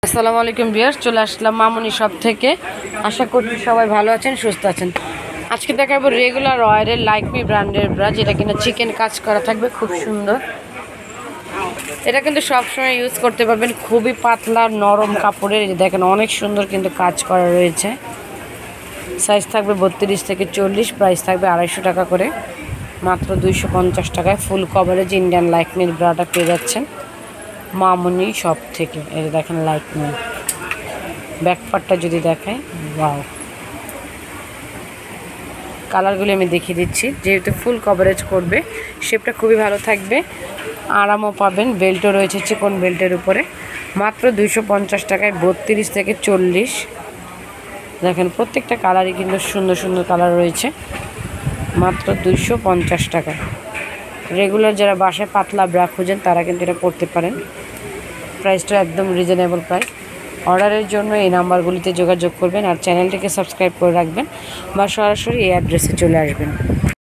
আসসালামু আলাইকুম ভিউয়ার্স, চলে আসলাম মামুনি শপ থেকে। আশা করছি সবাই ভালো আছেন, সুস্থ আছেন। আজকে দেখাবো রেগুলার ওয়্যারের লাইকমি ব্র্যান্ডের ব্রা, যেটা কিনা চিকেন কাজ করা থাকবে, খুব সুন্দর। এটা কিন্তু সবসময় ইউজ করতে পারবেন, খুবই পাতলা নরম কাপড়ের। এই দেখেন অনেক সুন্দর কিন্তু কাজ করা রয়েছে। সাইজ থাকবে 32 থেকে 40, প্রাইস থাকবে 250 টাকা করে, মাত্র 250 টাকায় ফুল কভারেজ ইন্ডিয়ান লাইকমির ব্রাটা পেয়ে যাচ্ছেন মামুনি শপ থেকে। এই যে দেখেন লাইকমি ব্যাকপার্টটা যদি দেখায়, ওয়াও। কালারগুলি আমি দেখিয়ে দিচ্ছি। যেহেতু ফুল কভারেজ করবে, শেপটা খুবই ভালো থাকবে, আরামও পাবেন। বেল্টও রয়েছে চিকন বেল্টের উপরে, মাত্র 250 টাকায় 32 থেকে 40। দেখেন প্রত্যেকটা কালারই কিন্তু সুন্দর সুন্দর কালার রয়েছে, মাত্র 250 টাকায়। রেগুলার যারা বাসায় পাতলা ব্রা খুঁজেন তারা কিন্তু এটা করতে পারেন। প্রাইসটা একদম রিজনেবল প্রাইস। অর্ডারের জন্য এই নাম্বারগুলিতে যোগাযোগ করবেন, আর চ্যানেলটিকে সাবস্ক্রাইব করে রাখবেন, বা সরাসরি এই অ্যাড্রেসে চলে আসবেন।